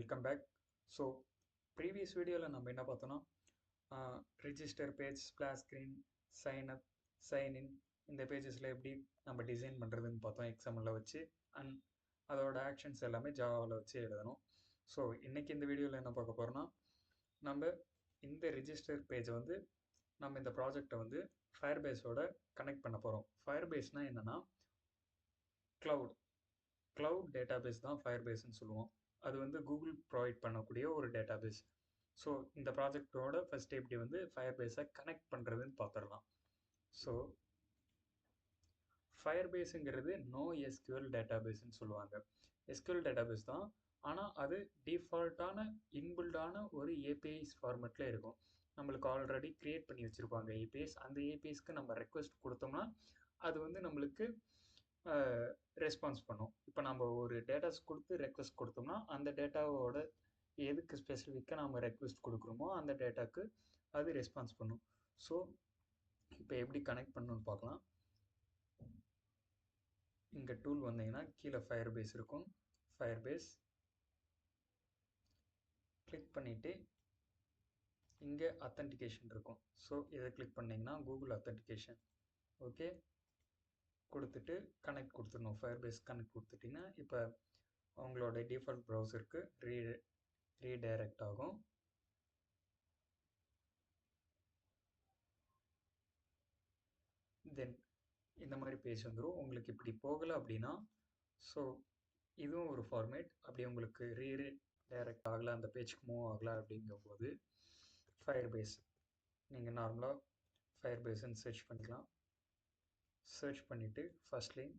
Welcome back. So previous வீடியோவில் நம்ம என்ன பார்த்தோன்னா register page, splash screen, sign up, sign in இந்த பேஜஸில் எப்படி நம்ம டிசைன் பண்ணுறதுன்னு பார்த்தோம் எக்ஸாம்பிளில் வச்சு. அண்ட் அதோட ஆக்ஷன்ஸ் எல்லாமே ஜாவாவில் வச்சு எழுதணும். ஸோ இன்றைக்கி இந்த வீடியோவில் என்ன பார்க்க போகிறோன்னா, நம்ம இந்த ரிஜிஸ்டர் பேஜை வந்து நம்ம இந்த ப்ராஜெக்டை வந்து ஃபயர்பேஸோட கனெக்ட் பண்ண போகிறோம். ஃபயர்பேஸ்னால் என்னென்னா க்ளவுட் டேட்டாபேஸ் தான் ஃபயர்பேஸ்ன்னு சொல்லுவோம். அது வந்து கூகுள் ப்ரொவைட் பண்ணக்கூடிய ஒரு டேட்டாபேஸ். ஸோ இந்த ப்ராஜெக்டோட ஃபஸ்ட் எப்படி வந்து ஃபயர்பேஸை கனெக்ட் பண்ணுறதுன்னு பார்த்துடலாம். ஸோ ஃபயர்பேஸுங்கிறது நோ எஸ்கியூஎல் டேட்டாபேஸ்ன்னு சொல்லுவாங்க. எஸ்கியூஎல் டேட்டாபேஸ் தான், ஆனால் அது டிஃபால்ட்டான இன்பில்டான ஒரு ஏபிஐஸ் ஃபார்மெட்டில் இருக்கும். நம்மளுக்கு ஆல்ரெடி க்ரியேட் பண்ணி வச்சுருப்பாங்க ஏபிஐஸ். அந்த ஏபிஐஸ்க்கு நம்ம ரெக்வெஸ்ட் கொடுத்தோம்னா அது வந்து நம்மளுக்கு ரெஸ்பான்ஸ் பண்ணும். இப்போ நம்ம ஒரு டேட்டாஸ் கொடுத்து ரெக்வெஸ்ட் கொடுத்தோம்னா அந்த டேட்டாவோட எதுக்கு ஸ்பெசிஃபிக்காக நம்ம ரெக்வெஸ்ட் கொடுக்குறோமோ அந்த டேட்டாக்கு அது ரெஸ்பான்ஸ் பண்ணும். ஸோ இப்போ எப்படி கனெக்ட் பண்ணணும்னு பார்க்கலாம். இங்கே டூல் வந்தீங்கன்னா கீழே ஃபயர்பேஸ் இருக்கும். ஃபயர்பேஸ் கிளிக் பண்ணிவிட்டு இங்கே அத்தன்டிகேஷன் இருக்கும். ஸோ இதை கிளிக் பண்ணிங்கன்னா கூகுள் அத்தன்டிகேஷன் ஓகே கொடுத்துட்டு கனெக்ட் கொடுத்துடணும். ஃபயர்பேஸ் கனெக்ட் கொடுத்துட்டிங்கன்னா இப்போ அவங்களோட டிஃபால்ட் ப்ரௌசருக்கு ரீடைரக்ட் ஆகும். தென் இந்த மாதிரி பேஜ் வந்துடும். உங்களுக்கு இப்படி போகலை அப்படின்னா ஸோ இதுவும் ஒரு ஃபார்மேட். அப்படி உங்களுக்கு ரீடைரக்ட் ஆகலை, அந்த பேஜ்க்கு மூவ் ஆகலை அப்படிங்கும்போது ஃபயர்பேஸ் நீங்கள் நார்மலாக ஃபயர்பேஸ்ன்னு சர்ச் பண்ணிக்கலாம். சர்ச் பண்ணிவிட்டு first line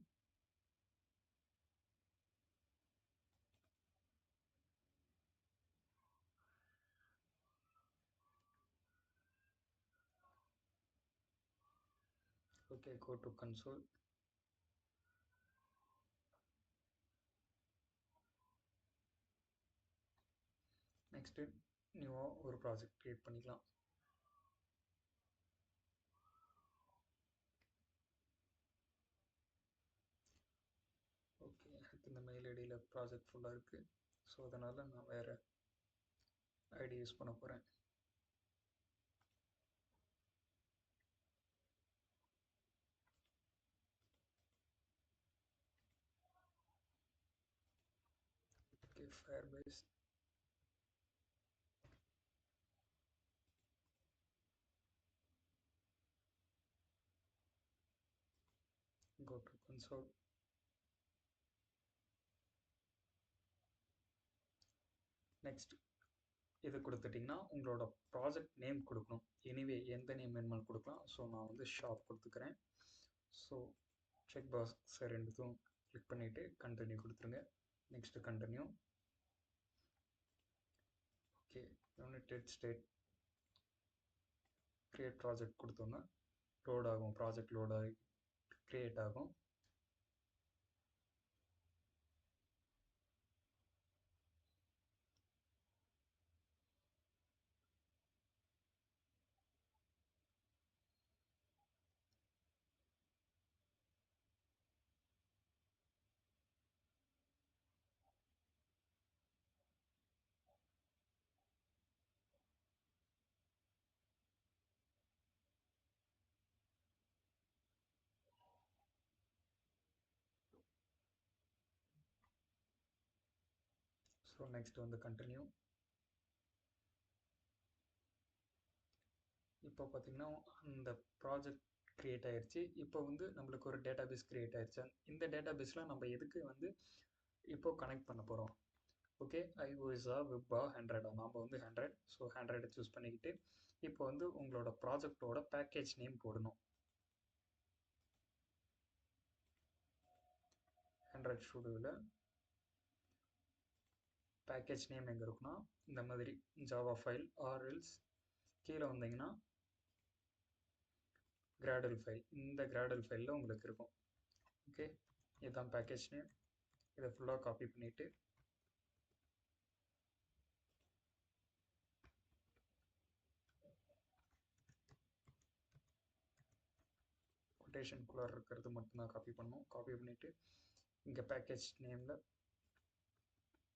okay, go to console. Next நியூவாக ஒரு ப்ராஜெக்ட் க்ரியேட் பண்ணிக்கலாம். ஓகே, எனக்கு இந்த மெயில் ஐடியில் ப்ராஜெக்ட் ஃபுல்லாக இருக்குது. ஸோ அதனால் நான் வேறு ஐடி யூஸ் பண்ண போகிறேன். Okay, Firebase go to console. Next இது கொடுத்துட்டிங்கன்னா உங்களோட ப்ராஜெக்ட் நேம் கொடுக்கணும். எனிவே எந்த நேம் வேணுமாலும் கொடுக்கலாம். ஸோ நான் வந்து ஷாப் கொடுத்துக்கிறேன். ஸோ செக் பாக்ஸ் ரெண்டுத்தும் கிளிக் பண்ணிவிட்டு கண்டினியூ கொடுத்துருங்க. Next continue. Okay, United state create project கொடுத்தோன்னா லோட் ஆகும். ப்ராஜெக்ட் லோட் ஆகி க்ரியேட் ஆகும். ஸோ நெக்ஸ்ட் வந்து கண்டினியூ. இப்போ பார்த்தீங்கன்னா அந்த ப்ராஜெக்ட் க்ரியேட் ஆயிடுச்சு. இப்போ வந்து நம்மளுக்கு ஒரு டேட்டாபேஸ் க்ரியேட் ஆயிடுச்சு. இந்த டேட்டாபேஸில் நம்ம எதுக்கு வந்து இப்போது கனெக்ட் பண்ண போகிறோம். ஓகே, ஐஓஎஸ்ஆ வெப்பா 100 நாம் வந்து 100. ஸோ 100 சூஸ் பண்ணிக்கிட்டு இப்போ வந்து உங்களோட ப்ராஜெக்டோட பேக்கேஜ் நேம் போடணும். 100 ஸ்டுடியோவில் பேக்கேஜ் நேம் எங்கே இருக்குன்னா இந்த மாதிரி ஜாவா ஃபைல் ஆர்எல்ஸ் கீழே வந்தீங்கன்னா கிராடல் ஃபைல். இந்த கிராடல் ஃபைலில் உங்களுக்கு இருக்கும். ஓகே, இதுதான் பேக்கேஜ் நேம். இதை ஃபுல்லாக காப்பி பண்ணிவிட்டு கொட்டேஷனுக்குள்ளே இருக்கிறது மட்டும்தான் காப்பி பண்ணணும். காப்பி பண்ணிவிட்டு இங்கே பேக்கேஜ் நேமில்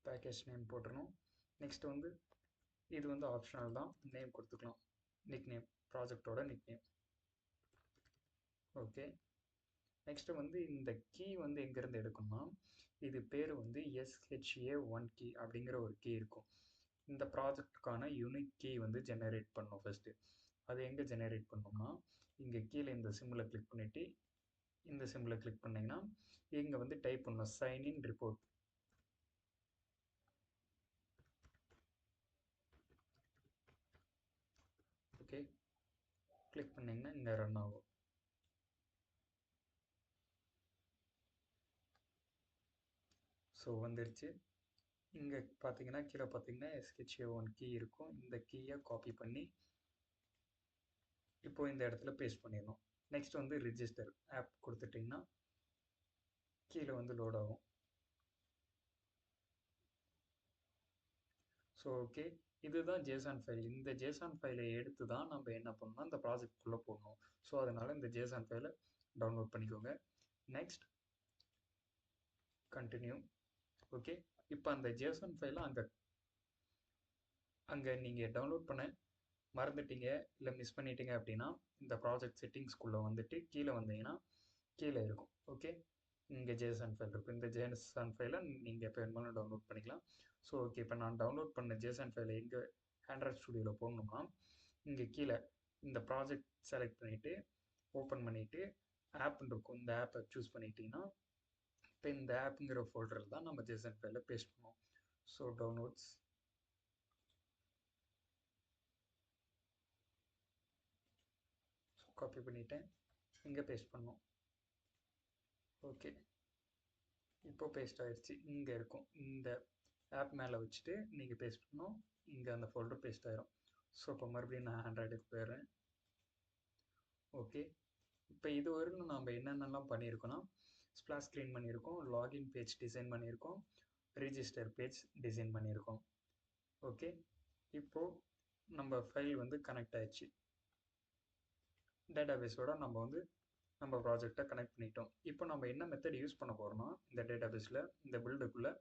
பேக்கேஜ் நேம் போட்டுடணும். நெக்ஸ்ட் வந்து இது வந்து ஆப்ஷனல் தான், நேம் கொடுத்துக்கலாம், நிக் நேம், ப்ராஜெக்டோட நிக் நேம். ஓகே, நெக்ஸ்ட் வந்து இந்த கீ வந்து எங்கேருந்து எடுக்கணும்னா, இது பேர் வந்து SHA1 கீ அப்படிங்கிற ஒரு கீ இருக்கும். இந்த ப்ராஜெக்டுக்கான யூனிக் கீ வந்து ஜெனரேட் பண்ணணும் ஃபஸ்ட்டு. அது எங்கே ஜெனரேட் பண்ணோம்னா, இங்கே கீழே இந்த சிம்பிளை கிளிக் பண்ணிவிட்டு இந்த சிம்பிளை கிளிக் பண்ணிங்கன்னா இங்கே வந்து டைப் பண்ணணும் sign in report. Okay, click பண்ணிங்கன்னா இங்கே ரன் ஆகும். ஸோ வந்துருச்சு. இங்கே பார்த்தீங்கன்னா கீழே பார்த்தீங்கன்னா SHA1 கீ இருக்கும். இந்த கீயை காப்பி பண்ணி இப்போ இந்த இடத்துல பேஸ்ட் பண்ணிடணும். நெக்ஸ்ட் வந்து ரிஜிஸ்டர் ஆப் கொடுத்துட்டிங்கன்னா கீழே வந்து லோட் ஆகும். ஸோ ஓகே, இதுதான் ஜேசான் ஃபைல். இந்த ஜேசான் ஃபைலை எடுத்து தான் நம்ம என்ன பண்ணணும், இந்த ப்ராஜெக்ட்குள்ளே போடணும். ஸோ அதனால் இந்த ஜேசான் ஃபைலை டவுன்லோட் பண்ணிக்கோங்க. Next continue. ஓகே, இப்போ அந்த ஜேசன் ஃபைலை அங்கே நீங்கள் டவுன்லோட் பண்ண மறந்துட்டீங்க இல்லை மிஸ் பண்ணிட்டீங்க அப்படின்னா இந்த ப்ராஜெக்ட் செட்டிங்ஸ்குள்ளே வந்துட்டு கீழே வந்தீங்கன்னா கீழே இருக்கும். ஓகே, இங்கே ஜேசன் ஃபைல் இருக்கும். இந்த ஜேசன் ஃபைலை நீங்கள் எப்போ வேணுமாலும் டவுன்லோட் பண்ணிக்கலாம். ஸோ ஓகே, இப்போ நான் டவுன்லோட் பண்ண ஜேசன் ஃபைலை எங்கே ஆண்ட்ராய்ட் ஸ்டுடியோவில் போடணும்னா இங்கே கீழே இந்த ப்ராஜெக்ட் செலக்ட் பண்ணிவிட்டு ஓப்பன் பண்ணிவிட்டு ஆப்னு இருக்கும். இந்த ஆப்பை சூஸ் பண்ணிட்டீங்கன்னா இப்போ இந்த ஆப்புங்கிற ஃபோல்டரில் தான் நம்ம ஜேசன் ஃபைலை பேஸ்ட் பண்ணுவோம். ஸோ டவுன்லோட்ஸ், காப்பி பண்ணிவிட்டேன், இங்கே பேஸ்ட் பண்ணோம். ஓகே, இப்போ பேஸ்ட் ஆகிடுச்சு. இங்கே இருக்கும், இந்த ஆப் மேலே வச்சுட்டு நீங்கள் பேஸ்ட் பண்ணோம், இங்கே அந்த ஃபோல்டர் பேஸ்ட் ஆகிரும். ஸோ இப்போ மறுபடியும் நான் ஆண்ட்ராய்டுக்கு போயிடுறேன். ஓகே, இப்போ இது வரைக்கும் நம்ம என்னென்னலாம் பண்ணியிருக்கோன்னா ஸ்ப்ளாஷ் ஸ்க்ரீன் பண்ணியிருக்கோம், லாகின் பேஜ் டிசைன் பண்ணியிருக்கோம், ரிஜிஸ்டர் பேஜ் டிசைன் பண்ணியிருக்கோம். ஓகே, இப்போது நம்ம ஃபைல் வந்து கனெக்ட் ஆகிடுச்சு. டேட்டாபேஸோட நம்ம வந்து நம்ம ப்ராஜெக்டை கனெக்ட் பண்ணிட்டோம். இப்போ நம்ம என்ன மெத்தட் யூஸ் பண்ண போகிறோம்னா இந்த டேட்டாபேஸில் இந்த பில்டுக்குள்ளே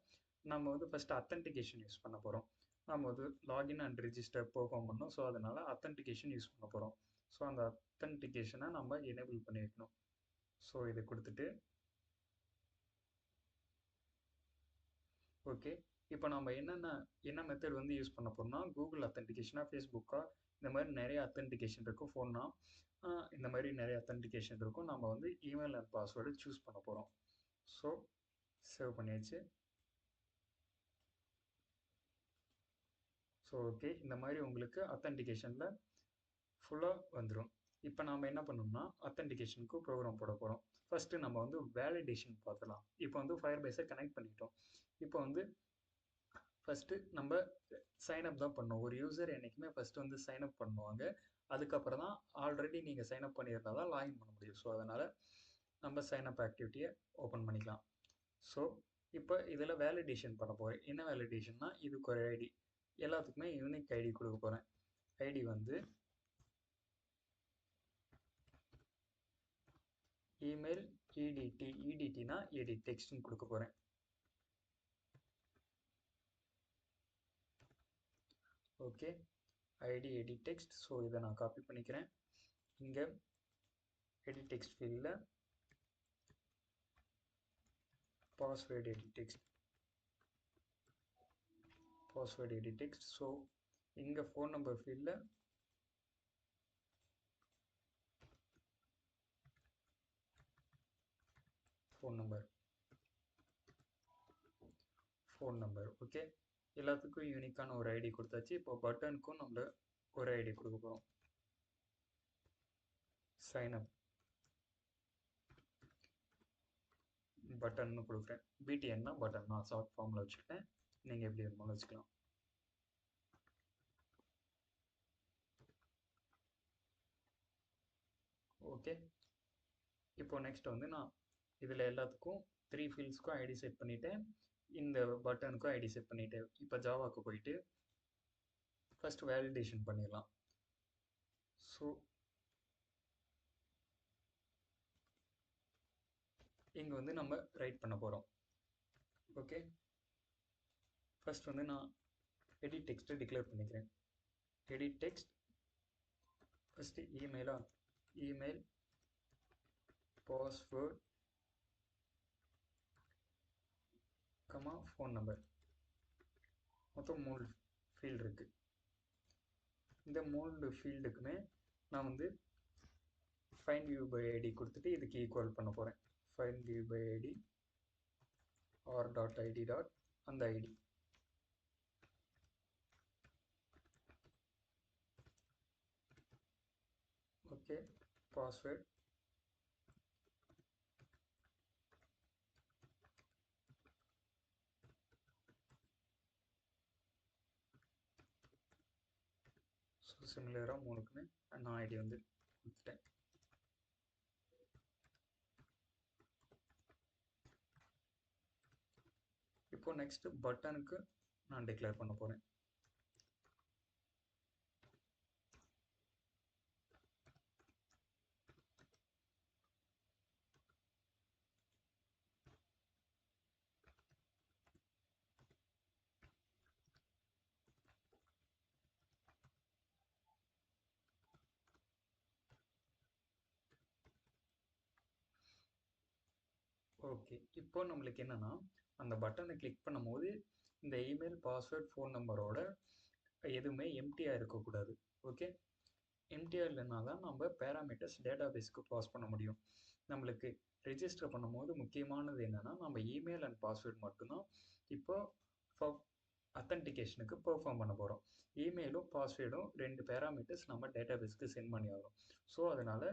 நம்ம வந்து ஃபஸ்ட்டு அத்தன்டிகேஷன் யூஸ் பண்ண போகிறோம். நம்ம வந்து லாகின் அண்ட் ரிஜிஸ்டர் பெர்ஃபார்ம் பண்ணோம். ஸோ அதனால் அத்தன்டிகேஷன் யூஸ் பண்ண போகிறோம். ஸோ அந்த அத்தன்டிகேஷனை நம்ம எனேபிள் பண்ணி வைக்கணும். ஸோ இதை கொடுத்துட்டு ஓகே, இப்போ நம்ம என்ன மெத்தட் வந்து யூஸ் பண்ண போகிறோம்னா கூகுள் அத்தன்டிகேஷனாக, ஃபேஸ்புக்கா, இந்த மாதிரி நிறைய அத்தன்டிகேஷன் இருக்கும். ஃபோன்னா இந்த மாதிரி நிறைய அத்தன்டிகேஷன் இருக்கும். நம்ம வந்து இமெயில் அண்ட் பாஸ்வேர்டு சூஸ் பண்ண போகிறோம். ஸோ சேவ் பண்ணியாச்சு. ஸோ ஓகே, இந்த மாதிரி உங்களுக்கு அத்தன்டிகேஷனில் ஃபுல்லாக வந்துடும். இப்போ நாம் என்ன பண்ணோம்னா அத்தன்டிகேஷனுக்கு ப்ரோக்ராம் போட போகிறோம். ஃபஸ்ட்டு நம்ம வந்து வேலிடேஷன் பார்த்துலாம். இப்போ வந்து ஃபயர்பேஸை கனெக்ட் பண்ணிட்டோம். இப்போ வந்து ஃபஸ்ட்டு நம்ம சைன்அப் தான் பண்ணோம். ஒரு யூசர் என்றைக்குமே ஃபஸ்ட்டு வந்து சைன்அப் பண்ணுவாங்க. அதுக்கப்புறம் தான் ஆல்ரெடி நீங்கள் சைன்அப் பண்ணியிருந்தால் தான் லாகின் பண்ண முடியும். ஸோ அதனால் நம்ம சைன்அப் ஆக்டிவிட்டியை ஓப்பன் பண்ணிக்கலாம். ஸோ இப்போ இதில் வேலிடேஷன் பண்ண போகிறேன். என்ன வேலிடேஷன்னா இதுக்கு ஒரு ஐடி, எல்லாத்துக்குமே யூனிக் ஐடி கொடுக்க போகிறேன். ஐடி வந்து இமெயில் EDT, EDTனா எடிட் டெக்ஸ்ட்னு கொடுக்க போகிறேன். Okay, ID edit text. So இதை நான் காப்பி பண்ணிக்கிறேன். இங்கே எடிட் டெக்ஸ்ட் ஃபீல்டில் password edit text, password edit text. So இங்கே ஃபோன் நம்பர் ஃபீல்டில் ஃபோன் நம்பர். ஓகே, எல்லாத்துக்கும் யூனிக்கான ஒரு ஐடி கொடுத்தாச்சு. இப்போ பட்டனுக்கும் நம்ம ஒரு ஐடி கொடுக்க போகிறோம். சைன்அப் பட்டன்னு கொடுக்குறேன். BTNனா பட்டன், நான் ஷார்ட் ஃபார்மில் வச்சுக்கிட்டேன். நீங்கள் எப்படி வேணுமாலும் வச்சுக்கலாம். ஓகே, இப்போ நெக்ஸ்ட் வந்து நான் இதில் எல்லாத்துக்கும் 3 ஃபீல்ட்ஸ்க்கும் ஐடி செட் பண்ணிவிட்டேன். இந்த பட்டனுக்கும் ஐடி செட் பண்ணிவிட்டேன். இப்போ ஜாவாக்கு போயிட்டு ஃபஸ்ட் வேலிடேஷன் பண்ணிடலாம். ஸோ இங்கே வந்து நம்ம ரைட் பண்ண போகிறோம். ஓகே, ஃபஸ்ட் வந்து நான் எடிட் டெக்ஸ்ட்டை டிக்ளேர் பண்ணிக்கிறேன். Edit text first email password phone number, மொத்தம் 3 ஃபீல்டு இருக்குது. இந்த 3 ஃபீல்டுக்குமே நான் வந்து ஃபைண்ட் வியூ பை ஐடி கொடுத்துட்டு இதுக்கு ஈக்குவல் பண்ண போகிறேன். Find view by ID R dot ID dot அந்த ஐடி. ஓகே, பாஸ்வேர்ட் ஸோ சிமிலராக 3க்குமே நான் ஐடி வந்து கொடுத்துட்டேன். இப்போ நெக்ஸ்ட் பட்டனுக்கு நான் டிக்ளேர் பண்ண போகிறேன். ஓகே, இப்போ நம்மளுக்கு என்னன்னா அந்த பட்டனை கிளிக் பண்ணும்போது இந்த இமெயில் பாஸ்வேர்ட் ஃபோன் நம்பரோட எதுவுமே எம்டியாக இருக்கக்கூடாது. ஓகே, எம்டிஆர் இல்லைனா தான் நம்ம பேராமீட்டர்ஸ் டேட்டாபேஸ்க்கு பாஸ் பண்ண முடியும். நம்மளுக்கு ரெஜிஸ்டர் பண்ணும்போது முக்கியமானது என்னென்னா நம்ம இமெயில் அண்ட் பாஸ்வேர்ட் மட்டும்தான் இப்போ அத்தன்டிகேஷனுக்கு பெர்ஃபார்ம் பண்ண போகிறோம். இமெயிலும் பாஸ்வேர்டும் 2 பேராமீட்டர்ஸ் நம்ம டேட்டாபேஸ்க்கு சென்ட் பண்ணி ஆகும். ஸோ அதனால்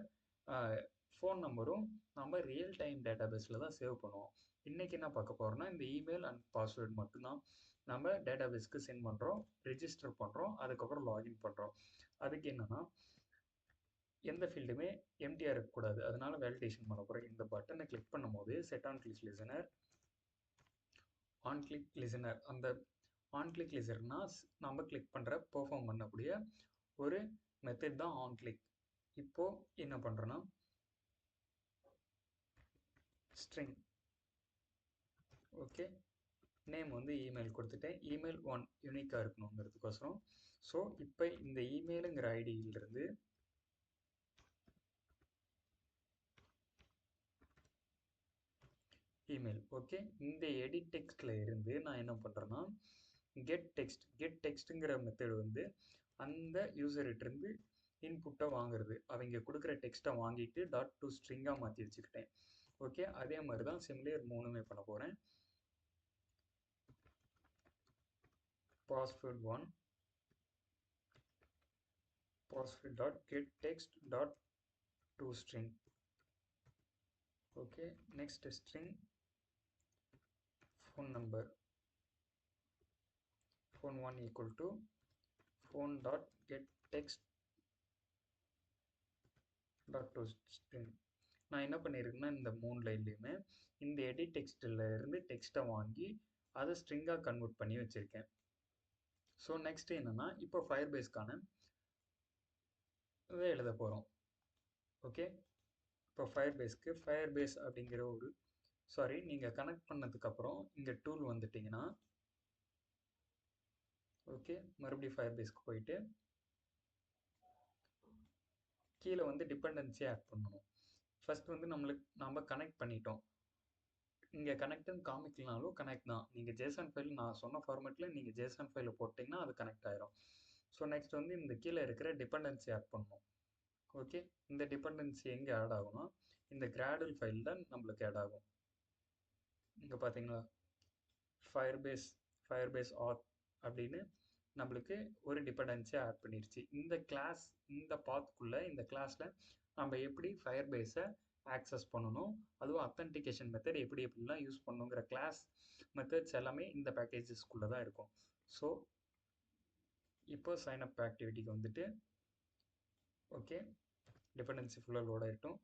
ஃபோன் நம்பரும் நம்ம ரியல் டைம் டேட்டாபேஸில் தான் சேவ் பண்ணுவோம். இன்றைக்கி என்ன பார்க்க போகிறோம்னா இந்த இமெயில் அண்ட் பாஸ்வேர்ட் மட்டும்தான் நம்ம டேட்டாபேஸ்க்கு சென்ட் பண்ணுறோம், ரெஜிஸ்டர் பண்ணுறோம், அதுக்கப்புறம் லாகின் பண்ணுறோம். அதுக்கு என்னென்னா எந்த ஃபீல்டுமே எம்டிஆர் இருக்கக்கூடாது. அதனால வேலிடேஷன் பண்ண போகிறேன். இந்த பட்டனை கிளிக் பண்ணும்போது set on click listener, on click listener, அந்த ஆன் கிளிக் லிசனர்னா நம்ம கிளிக் பண்ணுற பெர்ஃபார்ம் பண்ணக்கூடிய ஒரு மெத்தட் தான் ஆன் கிளிக். இப்போது என்ன பண்ணுறேன்னா ஸ்ட்ரிங், ஓகே, நேம் வந்து இமெயில் கொடுத்துட்டேன். இமெயில் 1 யூனிக்காக இருக்கணுங்கிறதுக்கோசரம். ஸோ இப்போ இந்த இமெயிலுங்கிற ஐடியிலிருந்து இமெயில், ஓகே, இந்த எடிட் டெக்ஸ்ட்டில் இருந்து நான் என்ன பண்ணுறேன்னா கெட் டெக்ஸ்ட்டுங்கிற மெத்தட் வந்து அந்த யூசர்கிட்டருந்து இன்புட்டை வாங்குறது. அவங்க கொடுக்குற டெக்ஸ்ட்டை வாங்கிட்டு டாட் டு ஸ்ட்ரிங்காக மாற்றி வச்சுக்கிட்டேன். ஓகே, அதே மாதிரி தான் சிமிலர் 3மே பண்ண போகிறேன். Password 1 password dot get text dot to string. Okay, next string phone number, phone 1 equal to phone dot get text dot to string. நான் என்ன பண்ணியிருக்கேன்னா இந்த 3 லைன்லையுமே இந்த எடிட் டெக்ஸ்ட்டில் இருந்து டெக்ஸ்ட்டை வாங்கி அதை ஸ்ட்ரிங்காக கன்வெர்ட் பண்ணி வச்சுருக்கேன். ஸோ நெக்ஸ்ட் என்னென்னா இப்போ ஃபயர்பேஸ்க்கான இதை எழுத போகிறோம். ஓகே, இப்போ ஃபயர்பேஸ் அப்படிங்கிற ஒரு நீங்கள் கனெக்ட் பண்ணதுக்கப்புறம் இங்கே டூல் வந்துட்டிங்கன்னா ஓகே, மறுபடியும் ஃபயர்பேஸ்க்கு போயிட்டு கீழே வந்து டிபெண்டன்சி ஆட் பண்ணணும். ஃபர்ஸ்ட் வந்து நம்ம கனெக்ட் பண்ணிட்டோம். இங்கே கனெக்ட்னு காமிக்கலனாலும் கனெக்ட் தான். நீங்கள் ஜேசன் ஃபைல் நான் சொன்ன ஃபார்மேட்டில் நீங்கள் ஜேசன் ஃபைலை போட்டிங்கன்னா அது கனெக்ட் ஆயிரும். ஸோ நெக்ஸ்ட் வந்து இந்த கீழே இருக்கிற டிபெண்டன்சி ஆட் பண்ணணும். ஓகே, இந்த டிபெண்டன்சி எங்கே ஆட் ஆகும்னா இந்த கிராடுவல் ஃபைல் தான் நம்மளுக்கு ஆட் ஆகும். இங்கே பார்த்தீங்களா ஃபயர்பேஸ் ஆத் அப்படின்னு நம்மளுக்கு ஒரு டிபெண்டன்சியை ஆட் பண்ணிடுச்சு. இந்த கிளாஸ் இந்த பாத்துக்குள்ளே இந்த கிளாஸில் நம்ம எப்படி ஃபயர்பேஸை ஆக்சஸ் பண்ணணும், அதுவும் அத்தன்டிகேஷன் மெத்தட் எப்படிலாம் யூஸ் பண்ணணுங்கிற கிளாஸ் மெத்தட்ஸ் எல்லாமே இந்த பேக்கேஜஸ்க்குள்ளே தான் இருக்கும். ஸோ இப்போ சைன்அப் ஆக்டிவிட்டிக்கு வந்துட்டு ஓகே, டிபெண்டன்சி ஃபுல்லாக லோட் ஆகிட்டோம்.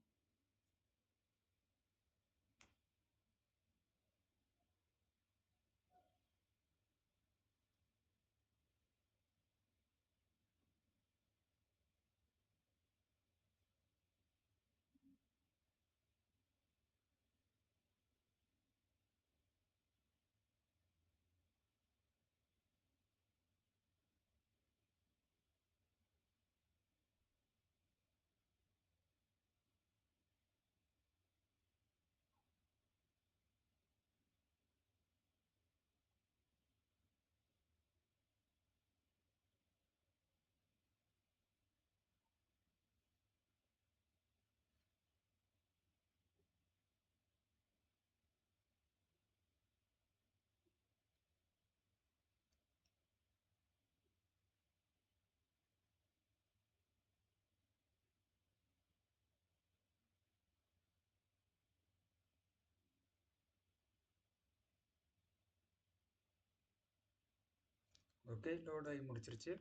ஓகே, லோட் ஆகி முடிச்சிருச்சு.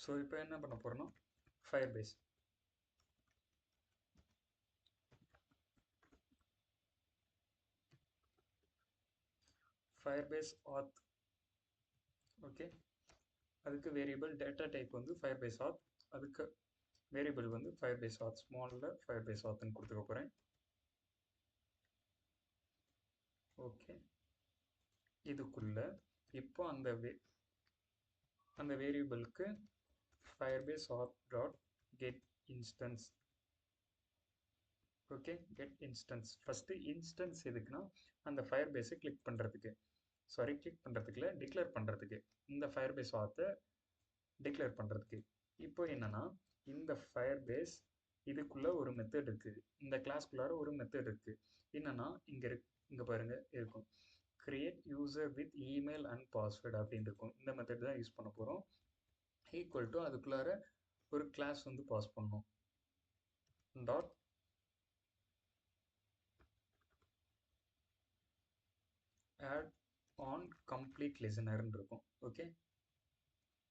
ஸோ இப்போ என்ன பண்ண போகிறோன்னா ஃபயர்பேஸ் auth. ஓகே, அதுக்கு வேரியபிள் டேட்டா டைப் வந்து ஃபயர்பேஸ் auth, அதுக்கு வேரியபிள் வந்து ஃபயர்பேஸ் auth, ஸ்மாலில் ஃபயர்பேஸ் authன்னு கொடுத்துக்க போகிறேன். ஓகே, இதுக்குள்ள இப்போ அந்த வேரியபிளுக்கு Firebase auth dot get instance. Okay, get instance. First instance எதுக்குன்னா அந்த ஃபயர்பேஸை கிளிக் பண்ணுறதுக்கு இல்லை டிக்ளேர் பண்ணுறதுக்கு, இந்த ஃபயர்பேஸ் authஐ டிக்ளேர் பண்ணுறதுக்கு. இப்போ என்னன்னா இந்த ஃபயர்பேஸ் இதுக்குள்ள ஒரு மெத்தட் இருக்குது, இந்த கிளாஸ்க்குள்ளார ஒரு மெத்தட் இருக்குது. என்னன்னா இங்கே பாருங்க இருக்கும், create user with email and password அப்படின்னு இருக்கும். இந்த மெத்தட் தான் யூஸ் பண்ண போகிறோம். ஈக்குவல் டு அதுக்குள்ளார ஒரு கிளாஸ் வந்து பாஸ் பண்ணணும். டாட் ஆட் ஆன் கம்ப்ளீட் லிசனர்னு இருக்கும். ஓகே,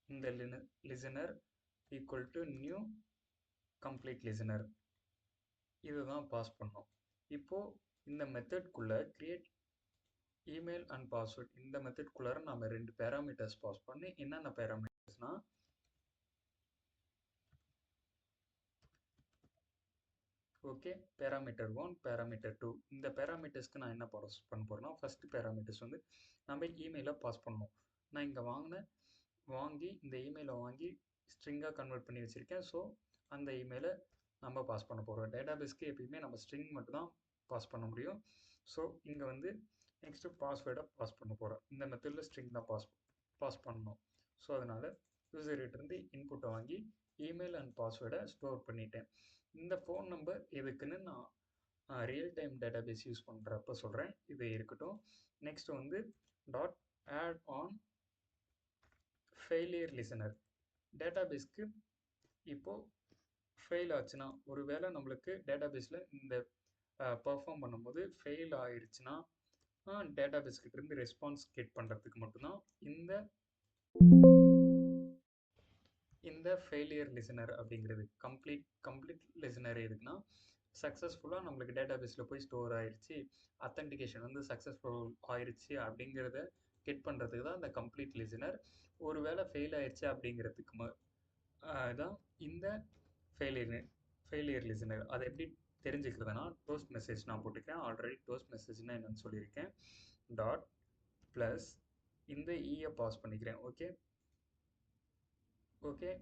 இந்த listener equal to new complete listener, இதுதான் பாஸ் பண்ணோம். இப்போது இந்த மெத்தட்குள்ளே கிரியேட் இமெயில் அண்ட் பாஸ்வேர்ட், இந்த மெத்தட்குள்ளார நம்ம 2 பேராமீட்டர்ஸ் பாஸ் பண்ணி, என்னென்ன பேராமீட்டர்ஸ்னா ஓகே, பேராமீட்டர் 1, பேராமீட்டர் 2. இந்த பேராமீட்டர்ஸ்க்கு நான் என்ன பாஸ் பண்ண போகிறேன்னா, ஃபஸ்ட்டு பேராமீட்டர்ஸ் வந்து நம்ம இமெயிலை பாஸ் பண்ணணும். நான் இங்கே வாங்கி இந்த இமெயிலை வாங்கி ஸ்ட்ரிங்காக கன்வெர்ட் பண்ணி வச்சுருக்கேன். ஸோ அந்த இமெயிலை நம்ம பாஸ் பண்ண போகிறோம். டேட்டாபேஸ்க்கு எப்பயுமே நம்ம ஸ்ட்ரிங் மட்டும் தான் பாஸ் பண்ண முடியும். ஸோ இங்கே வந்து நெக்ஸ்ட்டு பாஸ்வேர்டை பாஸ் பண்ண போகிறோம். இந்த மெத்தடில் ஸ்ட்ரிங் தான் பாஸ் பண்ணணும். ஸோ அதனால் யூசர்கிட்டேருந்து இன்புட்டை வாங்கி இமெயில் அண்ட் பாஸ்வேர்டை ஸ்டோர் பண்ணிட்டேன். இந்த ஃபோன் நம்பர் எதுக்குன்னு நான் ரியல் டைம் டேட்டாபேஸ் யூஸ் பண்ணுறப்ப சொல்கிறேன், இது இருக்கட்டும். நெக்ஸ்ட் வந்து dot add on failure listener. டேட்டாபேஸ்க்கு இப்போது ஃபெயில் ஆச்சுன்னா, ஒரு வேளை நம்மளுக்கு டேட்டாபேஸில் இந்த பர்ஃபார்ம் பண்ணும்போது ஃபெயில் ஆயிடுச்சுன்னா டேட்டாபேஸ்கிட்டேருந்து ரெஸ்பான்ஸ் கெட் பண்ணுறதுக்கு மட்டும்தான் இந்த ஃபெயிலியர் லிசனர் அப்படிங்கிறது. கம்ப்ளீட் லிசனர் எதுக்குன்னா, சக்ஸஸ்ஃபுல்லாக நம்மளுக்கு டேட்டாபேஸில் போய் ஸ்டோர் ஆயிடுச்சு, அத்தன்டிகேஷன் வந்து சக்ஸஸ்ஃபுல் ஆயிடுச்சு அப்படிங்கிறத கெட் பண்ணுறதுக்கு தான் இந்த கம்ப்ளீட் லிசனர். ஒரு வேளை ஃபெயில் ஆயிடுச்சு அப்படிங்கிறதுக்கு தான் இந்த ஃபெயிலியர் லிசனர். அதை எப்படி தெரிஞ்சுக்கிறதுனா, டோஸ்ட் மெசேஜ் நான் போட்டுக்கிறேன். ஆல்ரெடி டோஸ்ட் மெசேஜ்னா என்னன்னு சொல்லியிருக்கேன். டாட் ப்ளஸ் இந்த இயை பாஸ் பண்ணிக்கிறேன். ஓகே,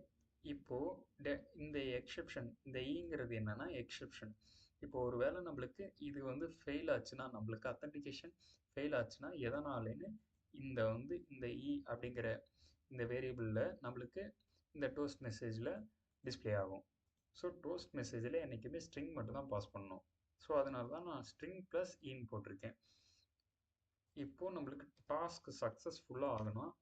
இப்போது இந்த எக்ஸெப்ஷன், இந்த ஈங்கிறது என்னன்னா எக்ஸெப்ஷன். இப்போ ஒரு வேளை நம்மளுக்கு இது வந்து ஃபெயில் ஆச்சுன்னா, நம்மளுக்கு அத்தன்டிகேஷன் ஃபெயில் ஆச்சுன்னா எதனாலேன்னு இந்த இ அப்படிங்கிற இந்த வேரியபிளில் நம்மளுக்கு இந்த டோஸ்ட் மெசேஜில் டிஸ்பிளே ஆகும். ஸோ டோஸ்ட் மெசேஜில் என்றைக்குமே ஸ்ட்ரிங் மட்டும் தான் பாஸ் பண்ணணும். ஸோ அதனால தான் நான் ஸ்ட்ரிங் ப்ளஸ் இன்னு போட்டிருக்கேன். இப்போது நம்மளுக்கு டாஸ்க் சக்ஸஸ்ஃபுல்லாக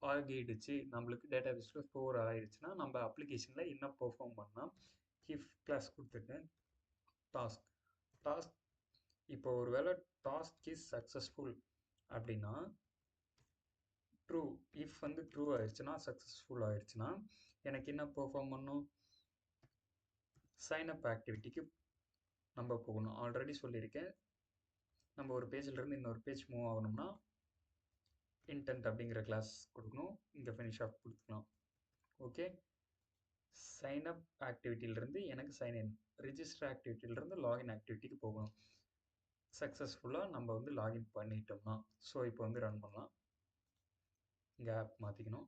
ஆகிடுச்சு, நம்மளுக்கு டேட்டாபேஸில் ஸ்டோர் ஆகிடுச்சுன்னா, நம்ம அப்ளிகேஷனில் என்ன பெர்ஃபார்ம் பண்ணால் இஃப் கிளாஸ் கொடுத்துருக்கேன் டாஸ்க். இப்போ ஒரு வேளை டாஸ்க் இஸ் சக்ஸஸ்ஃபுல் அப்படின்னா ட்ரூ, இஃப் வந்து ட்ரூ ஆயிடுச்சுன்னா, சக்ஸஸ்ஃபுல் ஆயிடுச்சுன்னா எனக்கு என்ன பெர்ஃபார்ம் பண்ணும், சைன் அப் ஆக்டிவிட்டிக்கு நம்ம போகணும். ஆல்ரெடி சொல்லியிருக்கேன், நம்ம ஒரு பேஜிலேருந்து இன்னொரு பேஜ் மூவ் ஆகணும்னா இன்டென்ட் அப்படிங்கிற கிளாஸ் கொடுக்கணும், இங்கே ஃபினிஷ் ஆஃப் கொடுத்துக்கலாம். ஓகே, சைன் அப் ஆக்டிவிட்டியிலிருந்து எனக்கு சைன்இன், ரிஜிஸ்டர் ஆக்டிவிட்டியிலிருந்து லாகின் ஆக்டிவிட்டிக்கு போகணும். சக்ஸஸ்ஃபுல்லாக நம்ம வந்து லாகின் பண்ணிட்டோம்னா, ஸோ இப்போ வந்து ரன் பண்ணலாம். இங்கே ஆப் மாற்றிக்கணும்.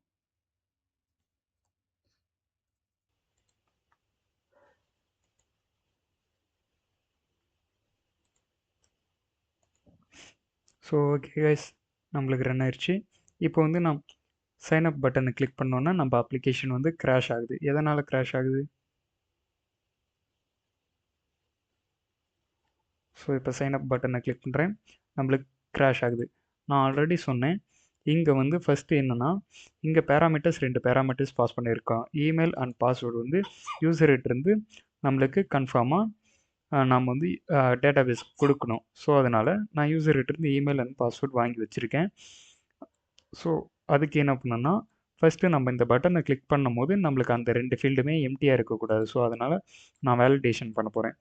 ஸோ ஓகே கைஸ், நம்மளுக்கு ரன் ஆயிடுச்சு. இப்போ வந்து நான் சைன் அப் பட்டனை கிளிக் பண்ணோன்னா நம்ம அப்ளிகேஷன் வந்து கிராஷ் ஆகுது. எதனால் கிராஷ் ஆகுது? ஸோ இப்போ சைன் அப் பட்டனை கிளிக் பண்ணுறேன், நம்மளுக்கு கிராஷ் ஆகுது. நான் ஆல்ரெடி சொன்னேன், இங்கே வந்து ஃபஸ்ட்டு என்னென்னா இங்கே பேராமீட்டர்ஸ் 2 பேராமீட்டர்ஸ் பாஸ் பண்ணியிருக்கோம். இமெயில் அண்ட் பாஸ்வேர்டு வந்து யூசர்கிட்டருந்து நம்மளுக்கு கன்ஃபார்மாக நம்ம வந்து டேட்டாபேஸ் கொடுக்கணும். ஸோ அதனால் நான் யூசர்கிட்டருந்து இமெயில் அண்ட் பாஸ்வேர்டு வாங்கி வச்சுருக்கேன். ஸோ அதுக்கு என்ன பண்ணணும்னா ஃபஸ்ட்டு நம்ம இந்த பட்டனை கிளிக் பண்ணும்போது நம்மளுக்கு அந்த 2 ஃபீல்டுமே எம்டியாக இருக்கக்கூடாது. ஸோ அதனால் நான் வேலிடேஷன் பண்ண போகிறேன்.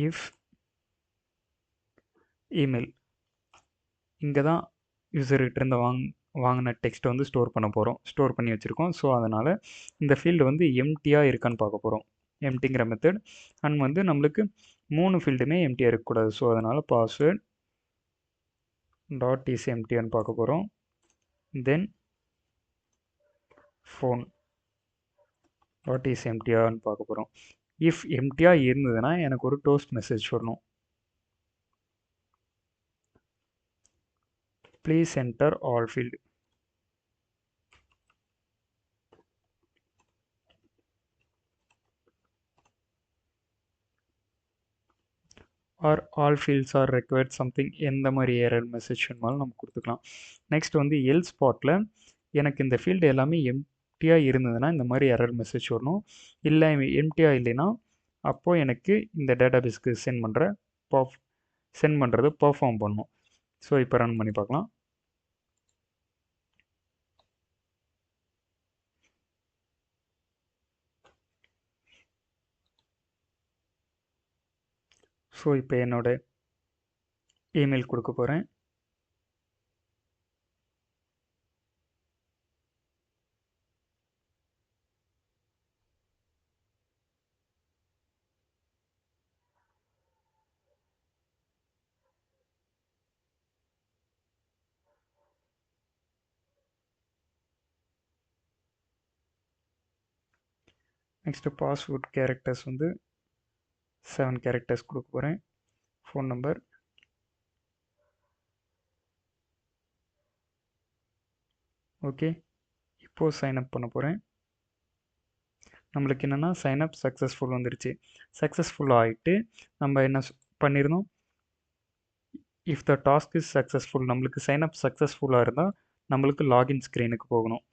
இஃப் இமெயில் இங்கே தான் யூசர்கிட்டருந்து வாங்கின டெக்ஸ்ட்டை வந்து ஸ்டோர் பண்ணி வச்சுருக்கோம். ஸோ அதனால் இந்த ஃபீல்டு வந்து எம்டியாக இருக்கான்னு பார்க்க போகிறோம். எம்டிங்கிற மெத்தட் அண்ட் வந்து நம்மளுக்கு 3 ஃபீல்டுமே எம்டியாக இருக்கக்கூடாது. ஸோ அதனால் பாஸ்வேர்ட் டாட் இஸ் எம்டியான்னு பார்க்க போகிறோம். தென் ஃபோன் டாட் இஸ் எம்டியான்னு பார்க்க போகிறோம். இஃப் எம்டியாக இருந்ததுன்னா எனக்கு ஒரு டோஸ்ட் மெசேஜ் வரணும். Please enter all field. Are all fields R required something எந்த மாதிரி எரர் மெசேஜ் வேணுமாலும் நம்ம கொடுத்துக்கலாம். நெக்ஸ்ட் வந்து எல்ஸ் ஸ்பாட்டில் எனக்கு இந்த ஃபீல்டு எல்லாமே எம்டியாக இருந்ததுன்னா இந்த மாதிரி எரர் மெசேஜ் வரணும். இல்லை எம்டியாக இல்லைன்னா அப்போது எனக்கு இந்த டேட்டாபேஸ்க்கு சென்ட் பண்ணுறது பர்ஃபார்ம் பண்ணணும். ஸோ இப்போ ரன் பண்ணி பார்க்கலாம். ஸோ இப்போ என்னோட இமெயில் கொடுக்க போகிறேன். நெக்ஸ்ட்டு பாஸ்வேர்ட் கேரக்டர்ஸ் வந்து 7 கேரக்டர்ஸ் கொடுக்க போகிறேன். Phone number, okay. இப்போது சைன்அப் பண்ண போகிறேன். நம்மளுக்கு என்னென்னா சைன்அப் சக்ஸஸ்ஃபுல் வந்துருச்சு. சக்ஸஸ்ஃபுல் ஆகிட்டு நம்ம என்ன பண்ணியிருந்தோம், if the task is successful, நம்மளுக்கு சைன்அப் சக்ஸஸ்ஃபுல்லாக இருந்தால் நம்மளுக்கு லாகின் ஸ்க்ரீனுக்கு போகணும்.